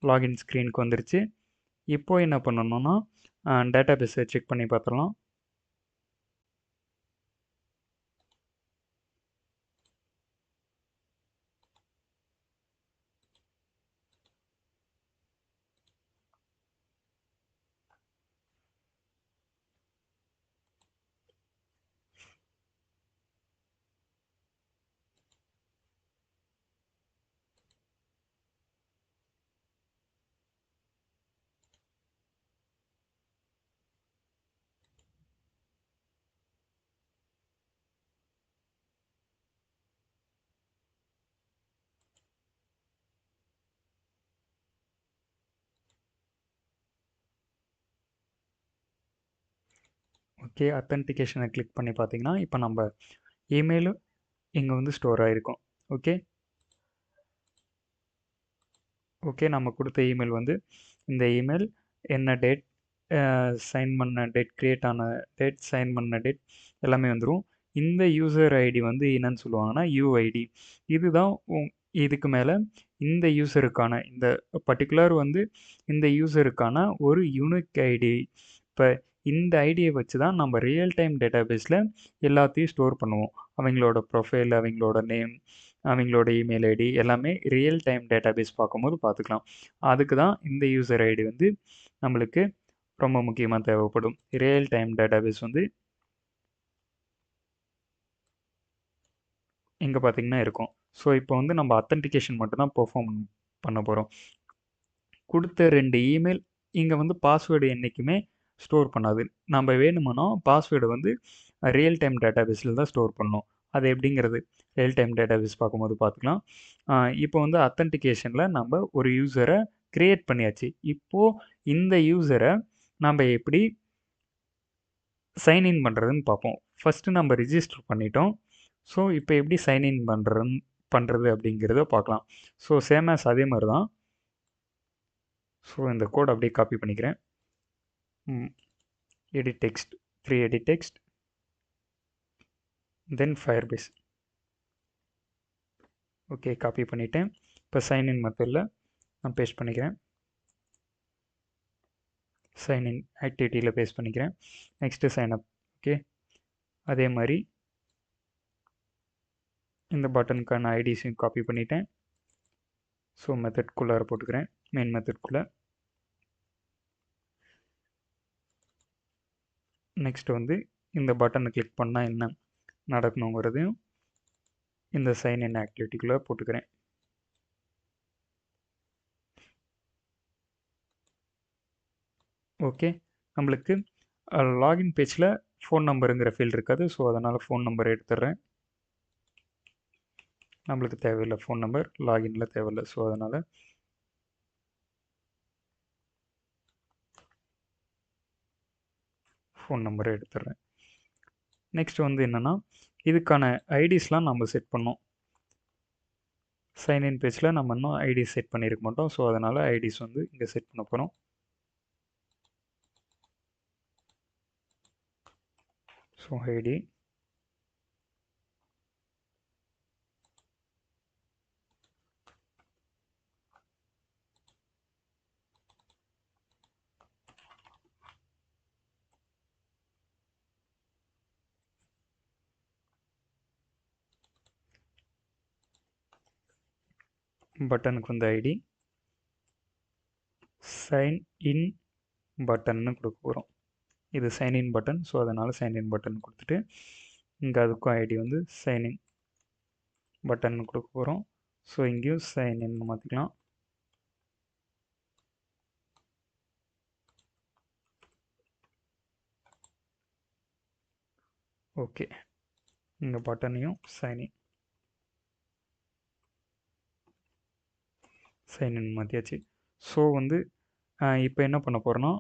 லாகின் ஸ்க்ரீனுக்கு வந்துருச்சு. இப்போது என்ன பண்ணணும்னா டேட்டாபேஸை செக் பண்ணி பார்த்துடலாம். ஓகே, அத்தன்டிகேஷனை கிளிக் பண்ணி பார்த்தீங்கன்னா இப்போ நம்ம இமெயிலும் இங்கே வந்து ஸ்டோர் ஆகிருக்கும். ஓகே ஓகே நம்ம கொடுத்த இமெயில் வந்து இந்த இமெயில் என்ன டேட், சைன் பண்ண டேட், க்ரியேட் ஆன டேட், சைன் பண்ண டேட் எல்லாமே வந்துடும். இந்த யூசர் ஐடி வந்து என்னன்னு சொல்லுவாங்கன்னா யூஐடி. இதுதான் இதுக்கு மேலே இந்த யூசருக்கான இந்த பர்டிகுலர் வந்து இந்த யூசருக்கான ஒரு யூனிக் ஐடி. இப்போ இந்த ஐடியை வச்சு தான் நம்ம ரியல் டைம் டேட்டாபேஸில் எல்லாத்தையும் ஸ்டோர் பண்ணுவோம். அவங்களோட ப்ரொஃபைல், அவங்களோட நேம், அவங்களோட இமெயில் ஐடி எல்லாமே ரியல் டைம் டேட்டாபேஸ் பார்க்கும்போது பார்த்துக்கலாம். அதுக்கு தான் இந்த யூசர் ஐடி வந்து நம்மளுக்கு ரொம்ப முக்கியமாக தேவைப்படும். ரியல் டைம் டேட்டாபேஸ் வந்து இங்கே பார்த்திங்கன்னா இருக்கும். ஸோ இப்போ வந்து நம்ம அத்தன்டிகேஷன் மட்டும்தான் பெர்ஃபார்ம் பண்ண போகிறோம். கொடுத்த 2 இமெயில் இங்கே வந்து பாஸ்வேர்டு என்றைக்குமே ஸ்டோர் பண்ணாது. நம்ம வேணுமானா பாஸ்வேர்டு வந்து ரியல் டைம் டேட்டாபேஸில் தான் ஸ்டோர் பண்ணணும். அது எப்படிங்கிறது ரியல் டைம் டேட்டாபேஸ் பார்க்கும்போது பார்த்துக்கலாம். இப்போ வந்து அத்தன்டிகேஷனில் நம்ம ஒரு யூசரை க்ரியேட் பண்ணியாச்சு. இப்போது இந்த யூசரை நம்ம எப்படி சைன்இன் பண்ணுறதுன்னு பார்ப்போம். ஃபஸ்ட்டு நம்ம ரிஜிஸ்டர் பண்ணிட்டோம். ஸோ இப்போ எப்படி சைன்இன் பண்ணுறது அப்படிங்கிறத பார்க்கலாம். ஸோ சேம் ஆஸ் அதே மாதிரி தான். ஸோ இந்த கோட் அப்படியே காப்பி பண்ணிக்கிறேன். Edit text, free edit text, then Firebase. Okay, copy பண்ணிவிட்டேன். இப்போ சைன்இன் மெத்தடில் நான் பேஸ்ட் பண்ணிக்கிறேன். சைன்இன் ஆக்டிவிட்டியில் பேஸ்ட் பண்ணிக்கிறேன். Next sign up. ஓகே, அதே மாதிரி இந்த பட்டனுக்கான ஐடிஸையும் காப்பி பண்ணிட்டேன். ஸோ மெத்தட்குள்ளார போட்டுக்கிறேன், மெயின் மெத்தட்குள்ளே. நெக்ஸ்ட் வந்து இந்த பட்டனை கிளிக் பண்ணால் என்ன நடக்கணுங்கிறதையும் இந்த சைன்இன் ஆக்டிவிட்டிக்குள்ளே போட்டுக்கிறேன். ஓகே, நம்மளுக்கு லாகின் பேஜில் ஃபோன் நம்பருங்கிற ஃபீல்டு இருக்காது. ஸோ அதனால் ஃபோன் நம்பர் எடுத்துடுறேன். நம்மளுக்கு தேவையில்லை ஃபோன் நம்பர், லாகினில் தேவையில்லை. ஸோ அதனால் ஃபோன் நம்பரை எடுத்துடுறேன். நெக்ஸ்ட் வந்து என்னென்னா, இதுக்கான ஐடிஸ்லாம் நம்ம செட் பண்ணோம். சைன்இன் பேஜில் நம்ம இன்னும் ஐடி செட் பண்ணியிருக்க மாட்டோம். ஸோ அதனால் ஐடிஸ் வந்து இங்கே செட் பண்ண போகிறோம். ஸோ ஐடி பட்டனுக்கு வந்து ஐடி சைன்இன் பட்டன்னு கொடுக்க போகிறோம். இது சைன்இன் பட்டன். ஸோ அதனால் சைன்இன் பட்டன் கொடுத்துட்டு இங்கே அதுக்கும் ஐடி வந்து சைன்இன் பட்டன் கொடுக்க போகிறோம். ஸோ இங்கேயும் சைன்இன் மாற்றிக்கலாம். ஓகே, இங்கே பட்டனையும் சைன்இன் மாற்றியாச்சு. ஸோ வந்து இப்போ என்ன பண்ண போகிறோன்னா,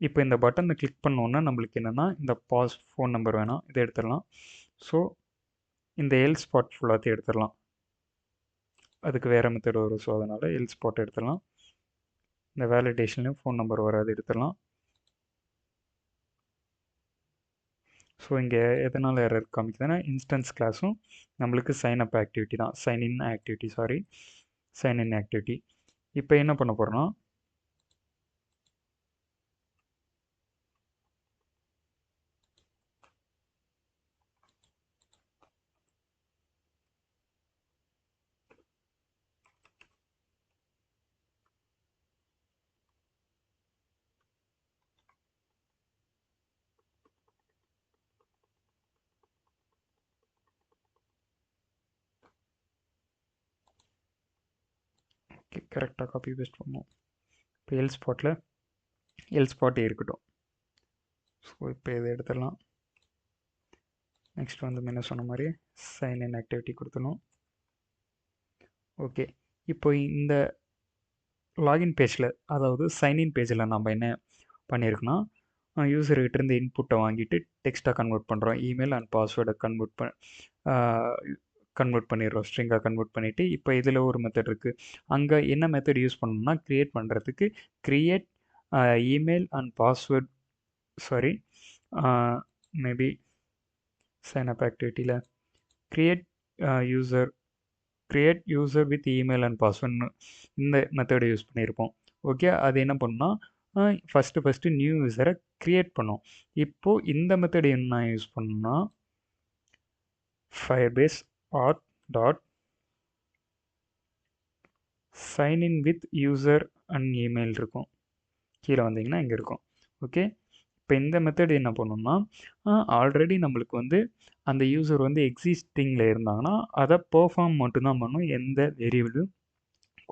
இப்போ இந்த பட்டனை கிளிக் பண்ணோன்னா நம்மளுக்கு என்னென்னா இந்த ஃபோன் நம்பர் வேணாம், இதை எடுத்துடலாம். ஸோ இந்த எல் ஸ்பாட் ஃபுல்லாத்தையும் எடுத்துடலாம். அதுக்கு வேறு மெத்தட் வரும். ஸோ அதனால் எல் ஸ்பாட் எடுத்துடலாம். இந்த வேலிடேஷன்லேயும் ஃபோன் நம்பர் வராது, எடுத்துடலாம். ஸோ இங்கே எதனால் எரர் காமிக்குதுன்னா, இன்ஸ்டன்ஸ் கிளாஸும் நம்மளுக்கு சைன்அப் ஆக்டிவிட்டி தான், சைன்இன் ஆக்டிவிட்டி. இப்போ என்ன பண்ண போகிறோன்னா, ஓகே கரெக்டாக காப்பி பேஸ்ட் பண்ணோம். இப்போ எல் ஸ்பாட்டே இருக்கட்டும். ஸோ இப்போ இதை எடுத்துடலாம். நெக்ஸ்ட் வந்து முன்ன சொன்ன மாதிரி சைன்இன் ஆக்டிவிட்டி கொடுத்துடணும். ஓகே, இப்போ இந்த லாகின் பேஜில், அதாவது சைன்இன் பேஜில் நம்ம என்ன பண்ணியிருக்கோன்னா, யூசர்கிட்ட இருந்து இன்புட்டை வாங்கிட்டு டெக்ஸ்ட்டாக கன்வெர்ட் பண்ணுறோம். இமெயில் அண்ட் பாஸ்வேர்டை கன்வெர்ட் பண்ணிடுறோம், ஸ்ட்ரிங்காக கன்வெர்ட் பண்ணிவிட்டு இப்போ இதில் ஒரு மெத்தட் இருக்குது. அங்கே என்ன மெத்தட் யூஸ் பண்ணணும்னா, க்ரியேட் பண்ணுறதுக்கு create email and password maybe sign up ஆக்டிவிட்டியில் create user with email and பாஸ்வேர்ட்னு இந்த மெத்தடை யூஸ் பண்ணியிருப்போம். ஓகே, அது என்ன பண்ணால் ஃபஸ்ட்டு நியூ யூசரை க்ரியேட் பண்ணோம். இப்போது இந்த மெத்தட் என்ன யூஸ் பண்ணோம்னா, ஃபயர்பேஸ் ஆத் dot sign in with user and email இருக்கும். கீழே வந்தீங்கன்னா இங்கே இருக்கும். ஓகே, இப்போ இந்த மெத்தட் என்ன பண்ணணும்னா, ஆல்ரெடி நம்மளுக்கு வந்து அந்த யூசர் வந்து எக்ஸிஸ்டிங்கில் இருந்தாங்கன்னா அதை பெர்ஃபார்ம் மட்டும்தான் பண்ணும், எந்த வேரியபிளும்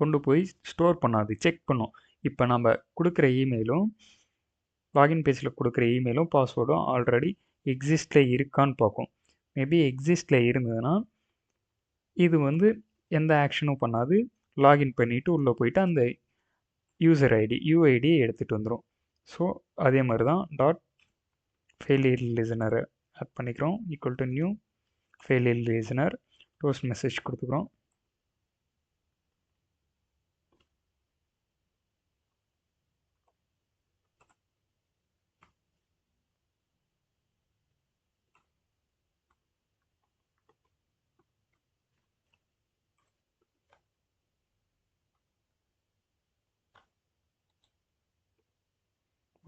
கொண்டு போய் ஸ்டோர் பண்ணாது, செக் பண்ணும். இப்போ நம்ம கொடுக்குற இமெயிலும், லாகின் பேஜில் கொடுக்குற இமெயிலும் பாஸ்வேர்டும் ஆல்ரெடி எக்ஸிஸ்டில் இருக்கான்னு பார்க்கும். மேபி எக்ஸிஸ்டில் இருந்ததுன்னா இது வந்து எந்த ஆக்ஷனும் பண்ணாது, லாகின் பண்ணிவிட்டு உள்ளே போயிட்டு அந்த யூசர் ஐடி யூஐடியை எடுத்துகிட்டு வந்துடும். ஸோ அதே மாதிரி தான் டாட் ஃபெயிலியர் லிசனரை ஆட் பண்ணிக்கிறோம். Equal to new failure listener toast message கொடுத்துக்கிறோம்.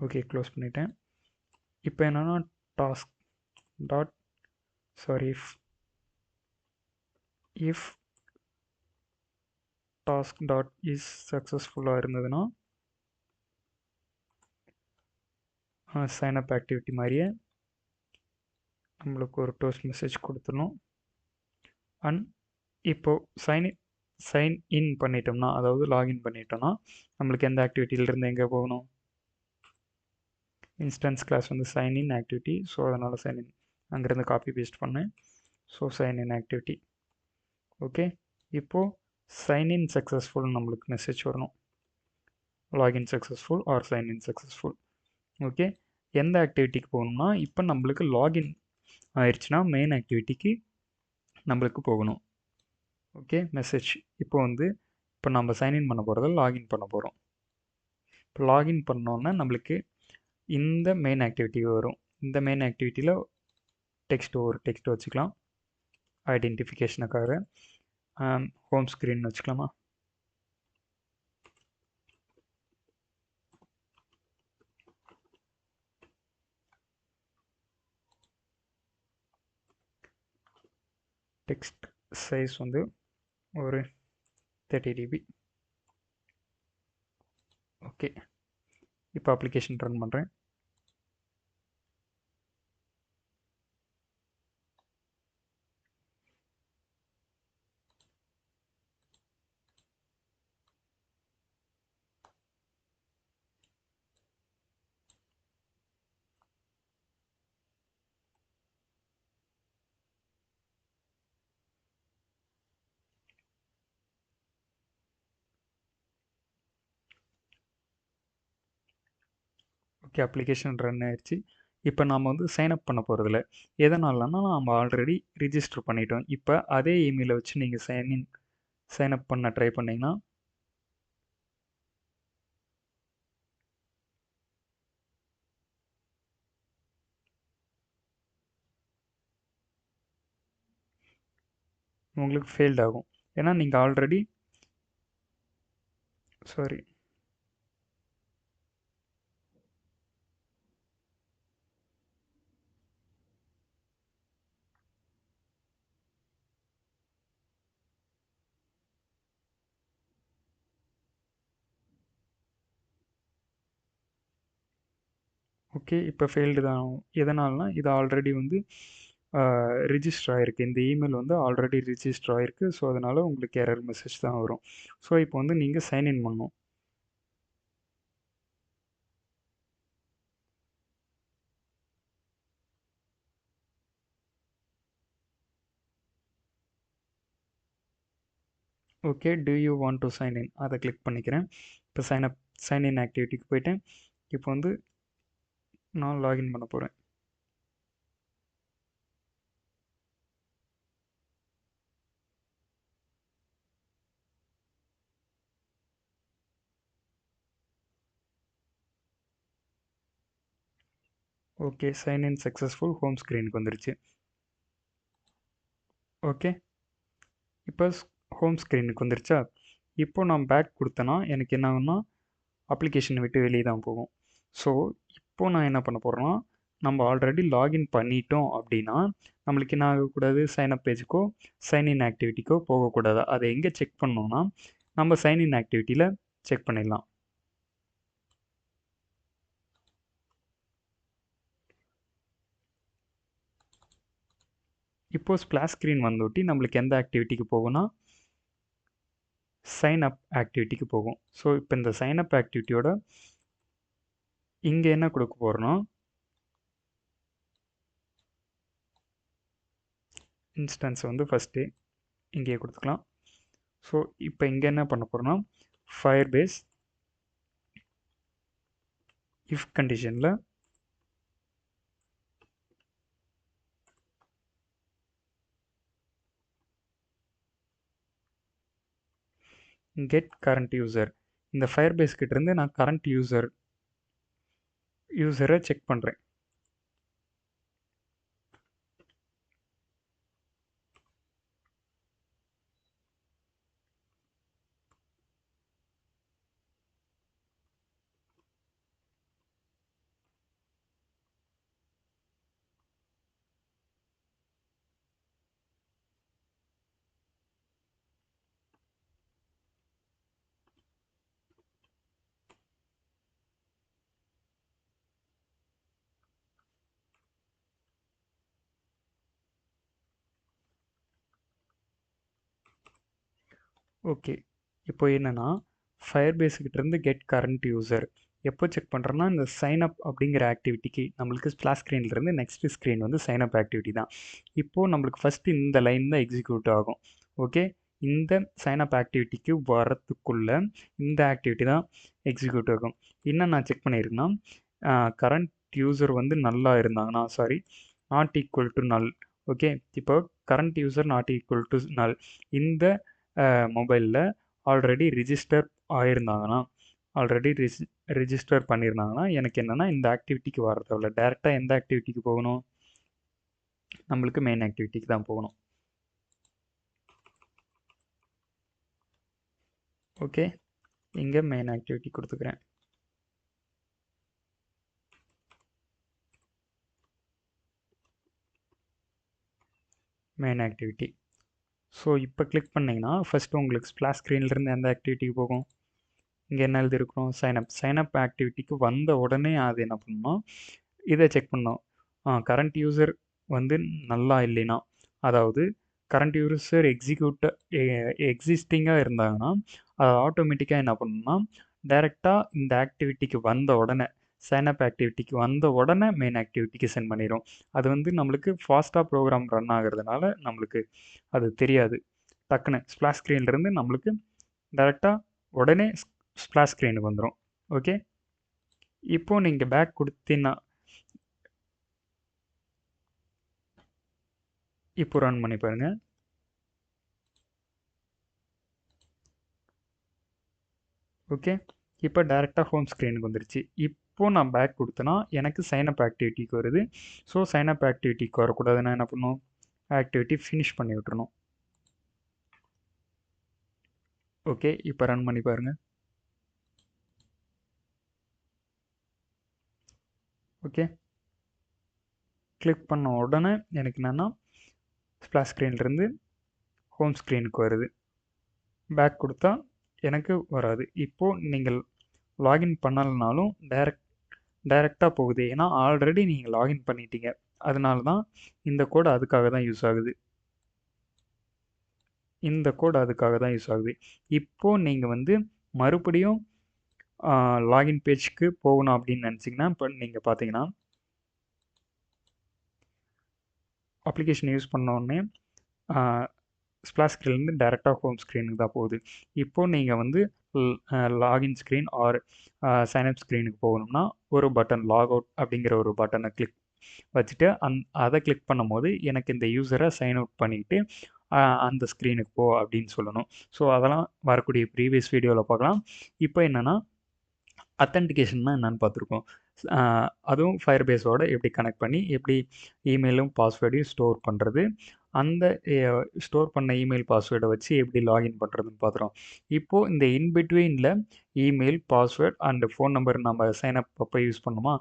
ஓகே, க்ளோஸ் பண்ணிட்டேன். இப்போ என்னென்னா task dot sorry if task dot is சக்ஸஸ்ஃபுல்லாக இருந்ததுன்னா சைன் அப் ஆக்டிவிட்டி மாதிரியே நம்மளுக்கு ஒரு டோஸ்ட் மெசேஜ் கொடுத்துடணும். அண்ட் இப்போது சைன் இன் பண்ணிட்டோம்னா, அதாவது லாகின் பண்ணிட்டோம்னா நம்மளுக்கு எந்த ஆக்டிவிட்டியிலிருந்து எங்கே போகணும்? இன்ஸ்டன்ஸ் கிளாஸ் வந்து சைன் இன் ஆக்டிவிட்டி. ஸோ அதனால் சைன் இன் அங்கேருந்து காப்பி பேஸ்ட் பண்ணேன். So sign in activity. Okay, இப்போது சைன் இன் சக்ஸஸ்ஃபுல் நம்மளுக்கு மெசேஜ் வரணும். Login successful or sign in successful. Okay, எந்த ஆக்டிவிட்டிக்கு போகணும்னா இப்போ நம்மளுக்கு லாகின் ஆயிடுச்சுன்னா மெயின் ஆக்டிவிட்டிக்கு நம்மளுக்கு போகணும். ஓகே, மெசேஜ் இப்போ நம்ம சைன்இன் பண்ண போகிறத லாகின் பண்ண போகிறோம். இப்போ லாகின் பண்ணோன்னா நம்மளுக்கு இந்த மெயின் ஆக்டிவிட்டி வரும். இந்த மெயின் ஆக்டிவிட்டியில் ஒரு டெக்ஸ்ட் வச்சுக்கலாம் ஐடென்டிஃபிகேஷனுக்காக. ஹோம் ஸ்க்ரீன் வச்சுக்கலாமா? டெக்ஸ்ட் சைஸ் வந்து ஒரு 30 dB. ஓகே, இப்போ அப்ளிகேஷன் ரன் பண்ணுறேன். ஓகே, அப்ளிகேஷன் ரன் ஆயிடுச்சு. இப்போ நாம் வந்து சைன்அப் பண்ண போகிறதில்ல. எதனாலனா நம்ம ஆல்ரெடி ரிஜிஸ்டர் பண்ணிட்டோம். இப்போ அதே இமெயிலை வச்சு நீங்கள் சைன்அப் பண்ண ட்ரை பண்ணிங்கன்னா உங்களுக்கு ஃபெயில்ட் ஆகும். ஏன்னா நீங்கள் ஆல்ரெடி சாரி ஓகே, இப்போ ஃபெயில்டு தான் ஆகும். எதனால்னா இது ஆல்ரெடி வந்து ரிஜிஸ்டர் ஆகிருக்கு. இந்த இமெயில் வந்து ஆல்ரெடி ரிஜிஸ்டர் ஆகிருக்கு. ஸோ அதனால் உங்களுக்கு எரர் மெசேஜ் தான் வரும். ஸோ இப்போ வந்து நீங்கள் சைன்இன் பண்ணணும். Okay, to you want to sign in அதை கிளிக் பண்ணிக்கிறேன். இப்போ சைன்இன் ஆக்டிவிட்டிக்கு போயிட்டேன். இப்போ வந்து நான் லாகின் பண்ண போகிறேன். ஓகே, சைன்இன் சக்ஸஸ்ஃபுல் ஹோம் ஸ்க்ரீனுக்கு வந்துருச்சு. ஓகே, இப்போ ஹோம் ஸ்க்ரீனுக்கு வந்துருச்சா? இப்போ நான் பேக் கொடுத்தேன்னா எனக்கு என்ன ஆகும்னா அப்ளிகேஷனை விட்டு வெளியே தான் போகும். ஸோ இப்போ நான் என்ன பண்ண போகிறேன்னா, நம்ம ஆல்ரெடி லாகின் பண்ணிட்டோம் அப்படின்னா நம்மளுக்கு என்ன ஆகக்கூடாது? சைன்அப் பேஜுக்கோ சைன்இன் ஆக்டிவிட்டிக்கோ போகக்கூடாது. அதை எங்கே செக் பண்ணோன்னா நம்ம சைன்இன் ஆக்டிவிட்டியில் செக் பண்ணிடலாம். இப்போது ஸ்ப்ளாஷ் ஸ்க்ரீன் வந்துவிட்டு நம்மளுக்கு எந்த ஆக்டிவிட்டிக்கு போகும்னா சைன் அப் ஆக்டிவிட்டிக்கு போகும். ஸோ இப்போ இந்த சைன் அப் ஆக்டிவிட்டியோட இங்கே என்ன கொடுக்க போகிறோன்னா இன்ஸ்டன்ஸ் வந்து ஃபஸ்ட்டு இங்கேயே கொடுத்துக்கலாம். ஸோ இப்போ இங்கே என்ன பண்ண போகிறோன்னா ஃபயர்பேஸ் இஃப் கண்டிஷனில் கெட் கரண்ட் யூசர். இந்த ஃபயர்பேஸ் கிட்டேருந்து நான் கரண்ட் யூசரை செக் பண்ணுறேன். ஓகே. இப்போ என்னன்னா, Firebase கிட்டேருந்து கெட் கரண்ட் யூசர் எப்போ செக் பண்ணுறோன்னா, இந்த சைன் அப் அப்படிங்கிற ஆக்டிவிட்டிக்கு நம்மளுக்கு ஸ்ப்ளாஷ் ஸ்க்ரீன்லேருந்து நெக்ஸ்ட் ஸ்க்ரீன் வந்து சைன் அப் ஆக்டிவிட்டி தான். இப்போது நம்மளுக்கு ஃபஸ்ட்டு இந்த லைன் தான் எக்ஸிக்யூட் ஆகும். ஓகே. இந்த சைன் அப் ஆக்டிவிட்டிக்கு வரத்துக்குள்ள இந்த ஆக்டிவிட்டி தான் எக்ஸிக்யூட் ஆகும். என்ன நான் செக் பண்ணியிருக்கேன்னா, கரண்ட் யூசர் வந்து நல்லா இருந்தாங்கன்னா not equal to null. Okay. இப்போ current user not equal to null. இந்த மொபைலில் ஆல்ரெடி ரிஜிஸ்டர் ஆகியிருந்தாங்கன்னா ரிஜிஸ்டர் பண்ணியிருந்தாங்கன்னா எனக்கு என்னென்னா இந்த ஆக்டிவிட்டிக்கு வர தேவையில்ல. டேரெக்டாக எந்த ஆக்டிவிட்டிக்கு போகணும்? நம்மளுக்கு மெயின் ஆக்டிவிட்டிக்கு தான் போகணும். ஓகே. இங்கே மெயின் ஆக்டிவிட்டி கொடுத்துக்கிறேன். Main activity. ஸோ இப்போ கிளிக் பண்ணிங்கன்னா ஃபஸ்ட்டு உங்களுக்கு ஸ்ப்ளாஷ் ஸ்க்ரீன்லேருந்து எந்த ஆக்டிவிட்டிக்கு போகும்? இங்கே என்ன எழுதியிருக்கிறோம்? சைனப் ஆக்டிவிட்டிக்கு வந்த உடனே அது என்ன பண்ணணும்? இதை செக் பண்ணோம். கரண்ட் யூசர் வந்து நல்லா இல்லைன்னா, அதாவது கரண்ட் யூசர் எக்ஸிஸ்டிங்காக இருந்தாங்கன்னா அது ஆட்டோமேட்டிக்காக என்ன பண்ணணும்னா டைரெக்டாக இந்த ஆக்டிவிட்டிக்கு வந்த உடனே சைனப் ஆக்டிவிட்டிக்கு வந்த உடனே மெயின் ஆக்டிவிட்டிக்கு சென்ட் பண்ணிடும். அது வந்து நம்மளுக்கு ஃபாஸ்ட்டாக ப்ரோக்ராம் ரன் ஆகிறதுனால நம்மளுக்கு அது தெரியாது. டக்குன்னு ஸ்ப்ளாஷ் ஸ்க்ரீன்லேருந்து நம்மளுக்கு டைரெக்டாக உடனே ஸ்ப்ளாஷ் ஸ்க்ரீனுக்கு வந்துடும். ஓகே. இப்போது நீங்கள் பேக் கொடுத்தீங்கன்னா இப்போ ரன் பண்ணி பாருங்கள். ஓகே. இப்போ டேரெக்டாக ஹோம் ஸ்க்ரீனுக்கு வந்துருச்சு. இப்போது நான் பேக் கொடுத்தேன்னா எனக்கு சைனப் ஆக்டிவிட்டிக்கு வருது. ஸோ சைனப் ஆக்டிவிட்டிக்கு வரக்கூடாதுன்னா என்ன பண்ணணும்? ஆக்டிவிட்டி ஃபினிஷ் பண்ணி விட்டுறணும். ஓகே. இப்போ ரன் பண்ணி பாருங்கள். ஓகே. கிளிக் பண்ண உடனே எனக்கு என்னென்னா ஸ்ப்ளாஷ் ஸ்க்ரீன்லேருந்து ஹோம் ஸ்க்ரீனுக்கு வருது. பேக் கொடுத்தா எனக்கு வராது. இப்போது நீங்கள் லாகின் பண்ணலைனாலும் டைரெக்டாக போகுது. ஏன்னா ஆல்ரெடி நீங்கள் லாகின் பண்ணிட்டீங்க. அதனால தான் இந்த கோடு அதுக்காக தான் யூஸ் ஆகுது. இப்போது நீங்கள் வந்து மறுபடியும் லாகின் பேஜ்க்கு போகணும் அப்படின்னு நினச்சிங்கன்னா இப்போ நீங்கள் பார்த்தீங்கன்னா அப்ளிகேஷன் யூஸ் பண்ணோடனே ஸ்ப்ளாஷ் ஸ்க்ரீன்லேருந்து டேரெக்டாக ஹோம் ஸ்க்ரீனுக்கு தான் போகுது. இப்போது நீங்கள் வந்து லாகின் ஸ்க்ரீன் ஆர் சைனப் ஸ்க்ரீனுக்கு போகணும்னா ஒரு பட்டன் லாக் அவுட் அப்படிங்கிற ஒரு பட்டனை கிளிக் வச்சுட்டு அதை கிளிக் பண்ணும்போது எனக்கு இந்த யூஸரை சைன் அவுட் பண்ணிவிட்டு அந்த ஸ்க்ரீனுக்கு போ அப்படின்னு சொல்லணும். ஸோ அதெல்லாம் வரக்கூடிய ப்ரீவியஸ் வீடியோவில் பார்க்கலாம். இப்போ என்னென்னா அத்தன்டிகேஷன்னா என்னென்னு பார்த்துருக்கோம். அதுவும் ஃபயர்பேஸோட எப்படி கனெக்ட் பண்ணி எப்படி இமெயிலும் பாஸ்வேர்டையும் ஸ்டோர் பண்ணுறது, அந்த ஸ்டோர் பண்ண இமெயில் பாஸ்வேர்டை வச்சு எப்படி லாகின் பண்ணுறதுன்னு பார்த்துறோம். இப்போது இந்த இன்பிட்வீனில் email password and phone number நம்ம சைனப் அப்போ யூஸ் பண்ணுமா,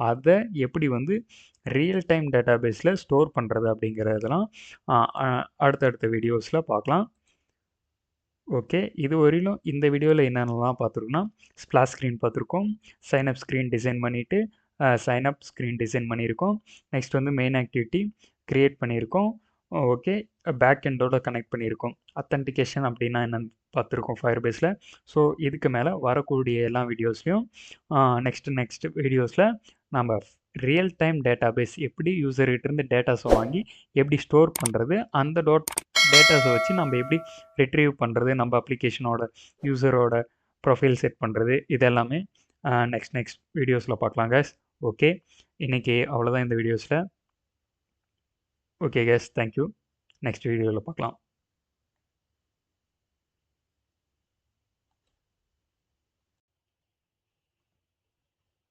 அதை எப்படி வந்து ரியல் டைம் டேட்டாபேஸில் ஸ்டோர் பண்ணுறது அப்படிங்கிறதெல்லாம் அடுத்தடுத்த வீடியோஸில் பார்க்கலாம். ஓகே. இது வரையிலும் இந்த வீடியோவில் என்னென்னலாம் பார்த்துருக்கோம்னா ஸ்ப்ளாஷ் ஸ்க்ரீன் பார்த்துருக்கோம். சைனப் ஸ்க்ரீன் டிசைன் பண்ணிவிட்டு சைனப் ஸ்க்ரீன் டிசைன் பண்ணியிருக்கோம். நெக்ஸ்ட் வந்து மெயின் ஆக்டிவிட்டி க்ரியேட் பண்ணியிருக்கோம். ஓகே. பேக் எண்டோட கனெக்ட் பண்ணியிருக்கோம். அத்தன்டிகேஷன் அப்படின்னா என்னென்னு பார்த்துருக்கோம் ஃபயர்பேஸில். ஸோ இதுக்கு மேலே வரக்கூடிய எல்லா வீடியோஸ்லையும் நெக்ஸ்ட் வீடியோஸில் நம்ம ரியல் டைம் டேட்டாபேஸ் எப்படி யூசர்கிட்டேருந்து டேட்டாஸை வாங்கி எப்படி ஸ்டோர் பண்ணுறது, அந்த டேட்டாஸை வச்சு நம்ம எப்படி ரிட்ரீவ் பண்ணுறது, நம்ம அப்ளிகேஷனோட யூசரோட ப்ரொஃபைல் செட் பண்ணுறது, இது எல்லாமே நெக்ஸ்ட் வீடியோஸில் பார்க்கலாம் கேஸ். ஓகே. இன்றைக்கி அவ்வளோதான் இந்த வீடியோஸில். Okay case, thank you. நெக்ஸ்ட் வீடியோவில் பார்க்கலாம்.